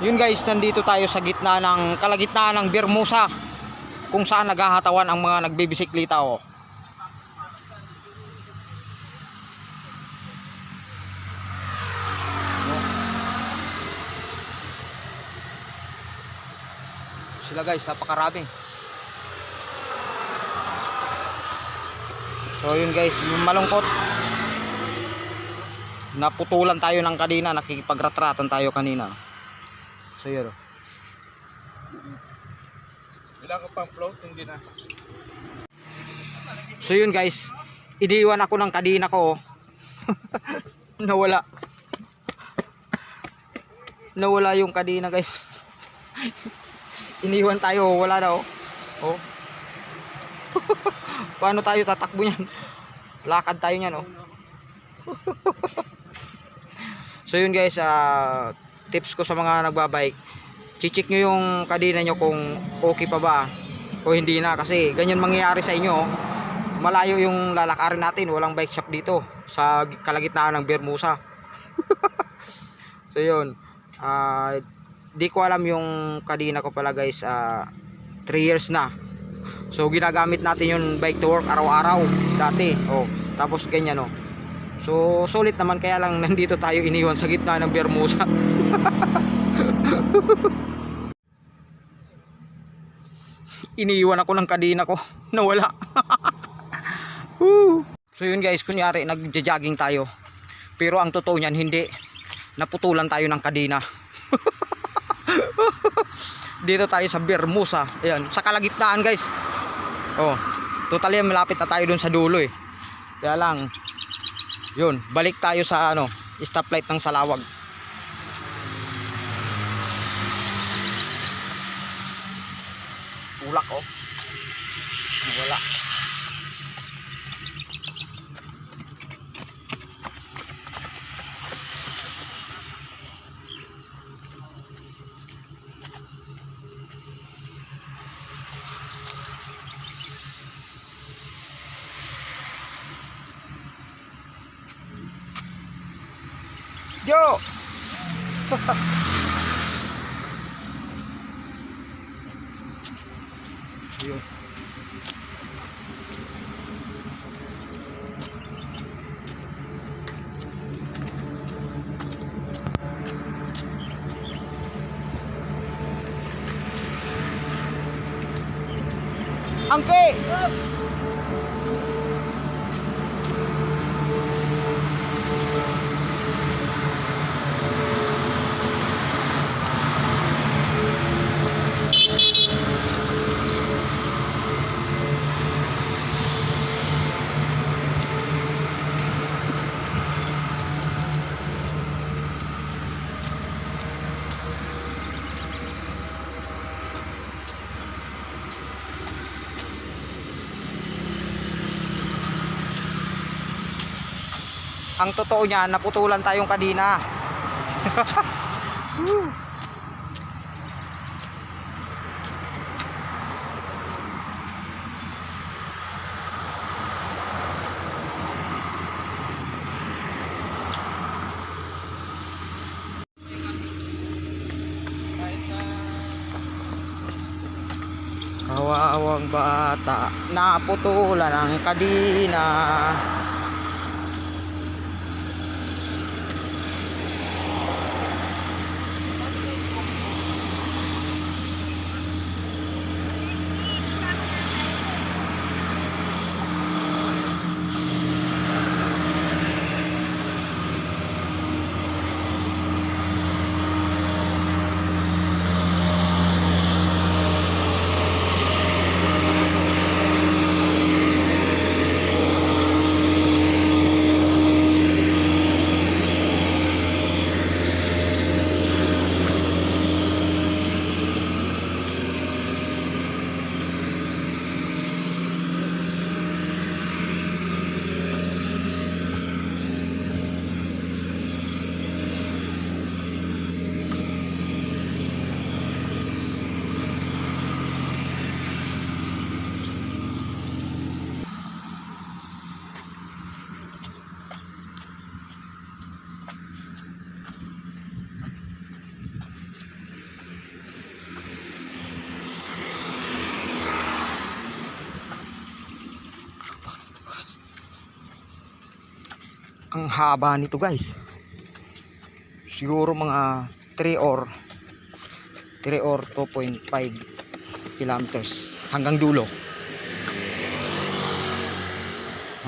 Yun guys, nandito tayo sa gitna ng kalagitnaan ng Bermusa, kung saan naghahatawan ang mga nagbibisikleta oh. Sila guys, napakarami. So yun guys, malungkot. Naputulan tayo ng kanina, nakikipagratratan tayo kanina. So yun. Wala ka pang float, hindi na. So yun guys, iniwan ako ng kadina ko. Nawala. Nawala yung kadina guys. Iniwan tayo, wala na oh. Oh. Paano tayo tatakbo niyan? Lakad tayo niyan oh. So yun guys, tips ko sa mga nagbabike, check nyo yung kadina nyo kung okay pa ba o hindi na, kasi ganyan mangyayari sa inyo. Malayo yung lalakarin natin, walang bike shop dito sa kalagitnaan ng Bermusa. So yun, di ko alam yung kadina ko pala guys, 3 years na. So ginagamit natin yung bike to work araw-araw dati oh. Tapos ganyan oh. So solid naman, kaya lang nandito tayo iniwan sa gitna ng Bermusa. Iniwan ako ng kadina ko, nawala. So yun guys, kunyari nagja-jogging tayo, pero ang totoo niyan hindi, naputulan tayo ng kadina. Dito tayo sa Bermusa, ayan, sa kalagitnaan guys. Oh, totally malapit na tayo dun sa dulo eh. Kaya lang yun, balik tayo sa stoplight ng Salawag. Ulak oh. Wala. Yo. Yun. Angke. Ang totoo niyan, naputulan tayong kadina. Kawawang bata, naputulan ang kadina. haba nito guys. Siguro mga 3 or 2.5 kilometers hanggang dulo.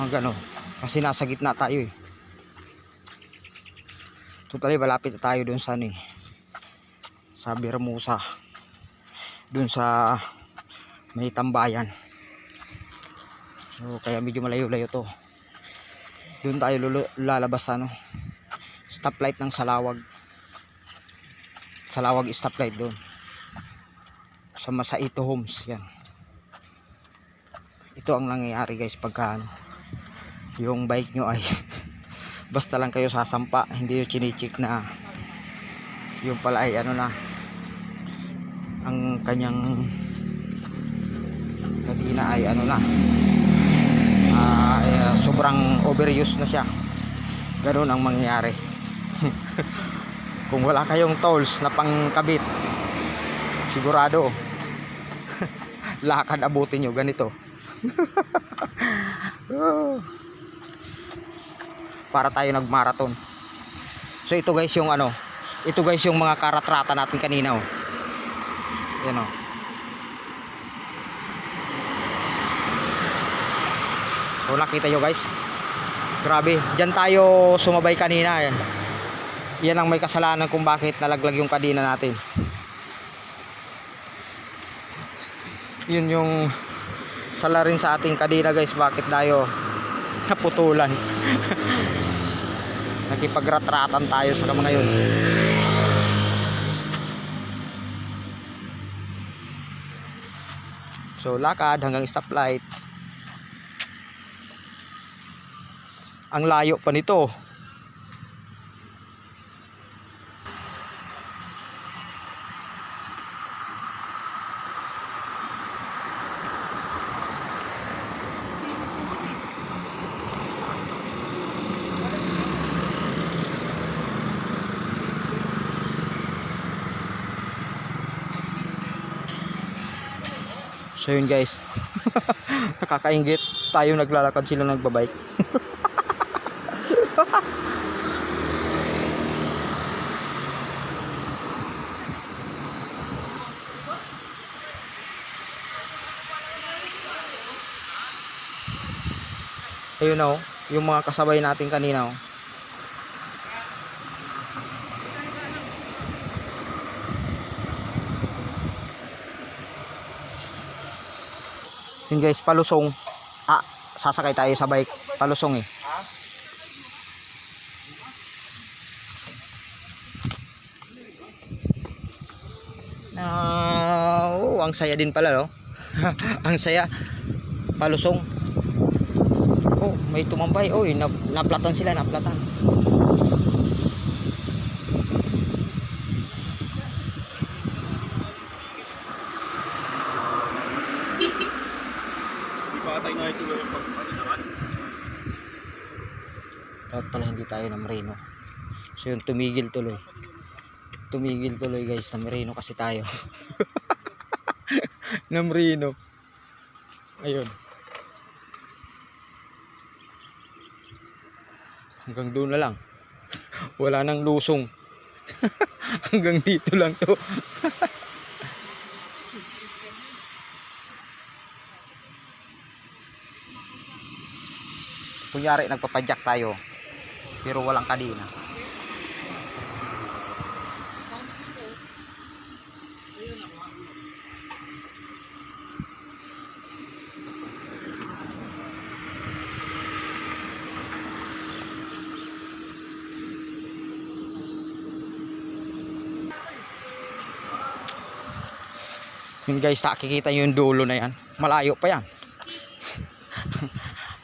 Mga gano'n. Kasi nasa gitna tayo eh. Totally malapit na tayo dun sa sa Birmusa. Dun sa may tambayan. So kaya medyo malayo-layo to. Dun tayo lalabas sa stoplight ng Salawag. Salawag stoplight doon. Sa Masaito Homes yan. Ito ang nangyayari guys pagka yung bike nyo ay basta lang kayo sasampa, hindi nyo chinichik na yung pala ay na ang kanyang kadina ay sobrang overuse na siya. Ganun ang mangyayari. Kung wala kayong tools na pangkabit, sigurado lakad abutin nyo ganito. Para tayo nagmarathon. So ito guys yung ito guys yung mga karatrata natin kanina oh. Yan oh. So nakita nyo guys. Grabe, diyan tayo sumabay kanina eh. Yan ang may kasalanan kung bakit nalaglag yung kadina natin. Yun yung sala rin sa ating kadina guys, bakit tayo naputulan. Nakipagratratan tayo sa mga yun. So lakad hanggang stoplight. Ang layo pa nito. So yun guys. Nakakainggit. Tayo naglalakad, sila nagbabike. Ayun oh, yung mga kasabay natin kanina oh. Yun guys, palusong. Sasakay tayo sa bike. Palusong eh. Ang saya din pala no. Ang saya. Palusong. Oh, may tumambay. Oy, naplatan sila, naplatan. Patay nga ito yung pag-patch naman. Dapat pala hindi tayo na Merino. So yun, tumigil tuloy. Tumigil tuloy guys, na Merino kasi tayo. Na Merino. Ayun. Hanggang doon na lang. Wala nang lusong. Hanggang dito lang to. Kunyari nagpapadyak tayo pero walang kadina. Yun guys, nakikita nyo yung dulo na yan. Malayo pa yan.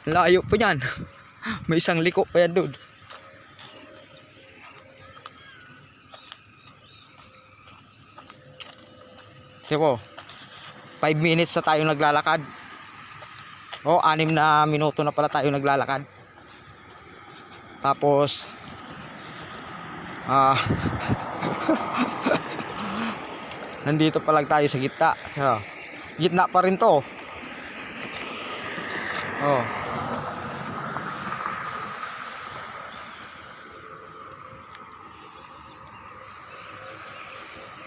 Layo pa yan. May isang liko pa yan doon. Diba? 5 minutes na tayo naglalakad. O, 6 na minuto na pala tayo naglalakad. Tapos nandito pa lang tayo sa gitna. Gitna pa rin to. Oh.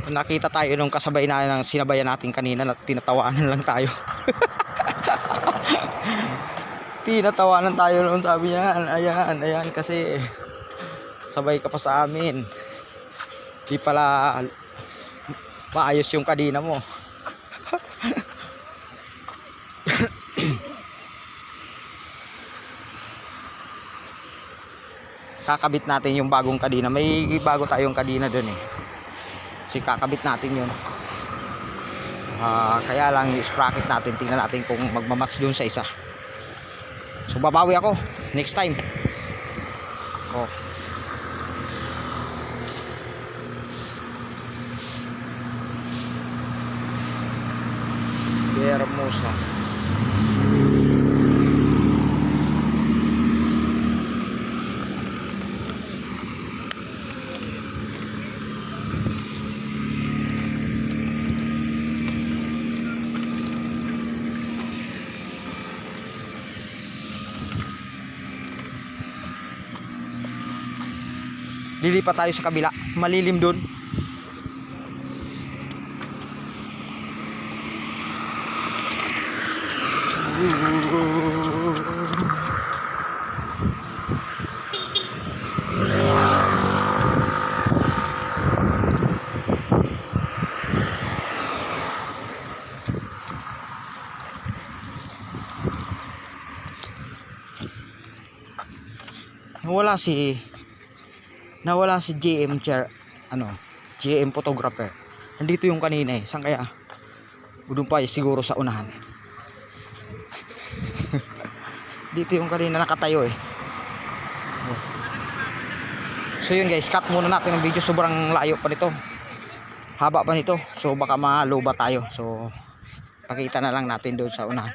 Nakita tayo nung kasabay na ng sinabayan natin kanina na tinatawanan lang tayo. Tinatawanan tayo noon, sabi niya, ayan kasi sabay ka pa sa amin. Di pala maayos yung kadena mo. Kakabit natin yung bagong kadena. May bago tayong kadena dun eh. So kakabit natin yun. Kaya lang yung sprocket natin, tingnan natin kung magmamatch dun sa isa. So babawi ako next time. Oh. Hermosa. Lilipat tayo sa kabila, malilim dun. Nawala si GM chair, GM photographer. Nandito yung kanina eh. Saan kaya? Doon pa siguro sa unahan. Dito yung kanina nakatayo eh. So yun guys, cut muna natin ang video. Sobrang layo pa nito. Haba pa nito. So baka maluba tayo. So pakita na lang natin doon sa unahan.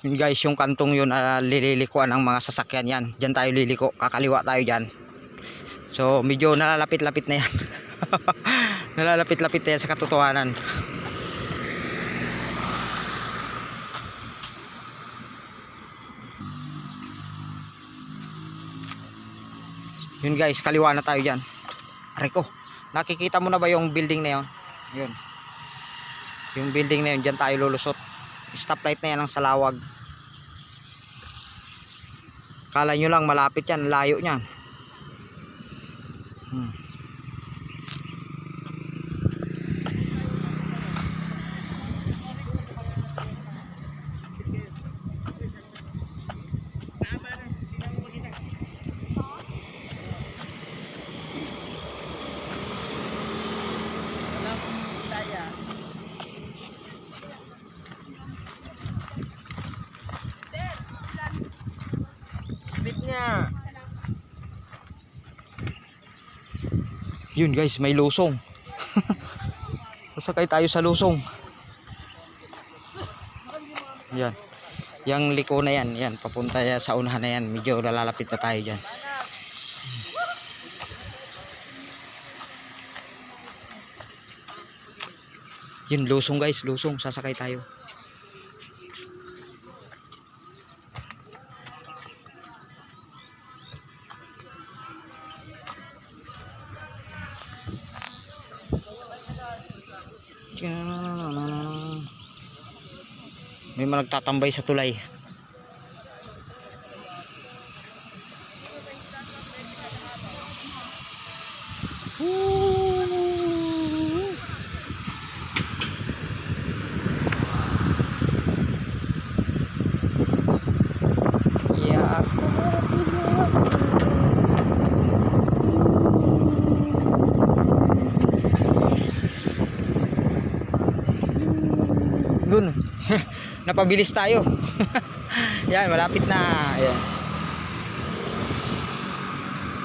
Yun guys, yung kantong yun, lililikuan ng mga sasakyan yan. Diyan tayo liliko, kakaliwa tayo dyan. So medyo nalalapit-lapit na yan. Nalalapit-lapit na yan sa katotohanan. Yun guys, kaliwa na tayo dyan. Aray ko, nakikita mo na ba yung building na yun? Yun. Yung building na yun, dyan tayo lulusot. Stoplight na yan ang Salawag. Kala nyo lang malapit yan, layo nyan. Yun guys, may lusong. Sasakay tayo sa lusong. Yan. Yang liko na yan, yan papunta sa unahan na yan. Medyo nalalapit na tayo dyan. Yun, lusong guys, lusong. Sasakay tayo. May mga nagtatambay sa tulay. Yun. Napabilis tayo. Yan, malapit na. Ayan.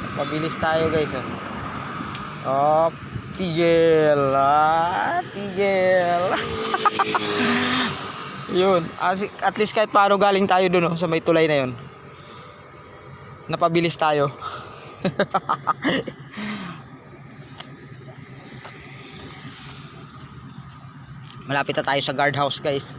Napabilis tayo guys. Oh, tigil. Tigil. Yun. At least kahit paano galing tayo dun sa may tulay na yun. Napabilis tayo. Malapit na tayo sa guardhouse guys.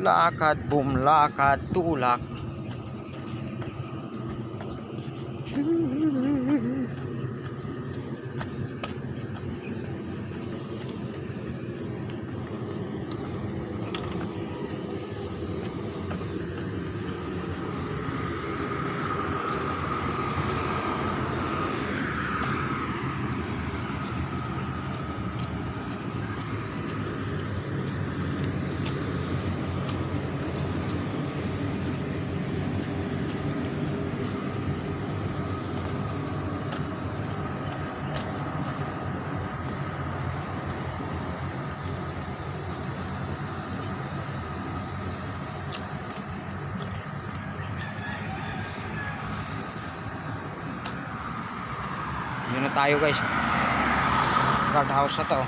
Lakad, boom, lakad, tulak. Yun na tayo guys. Guard house na to.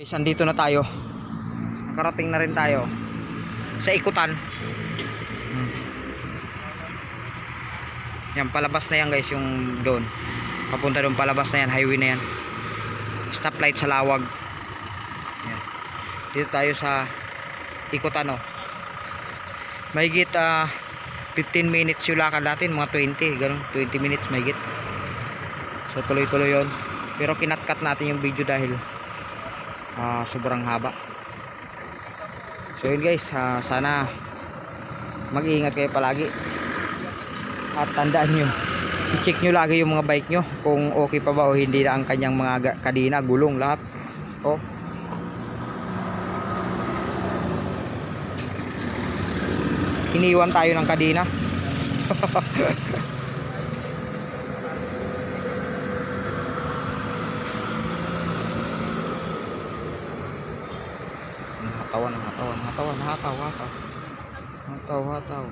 Guys, andito na tayo. Nakarating na rin tayo sa ikutan. Yan, palabas na yan guys, yung doon. Papunta doon, palabas na yan, highway na yan. Stoplight sa Lawag. Yan. Dito tayo sa ikutan, oh. Mahigit 15 minutes yung lakad natin, mga 20, ganun, 20 minutes mahigit. So tuloy-tuloy yun. Pero kinat-cut natin yung video dahil sobrang haba. So yun guys, sana mag-iingat kayo palagi at tandaan nyo, i-check nyo lagi yung mga bike nyo kung okay pa ba o hindi na ang kanyang mga kadena, gulong, lahat. Oh, iniwan tayo ng kadena. Hataw.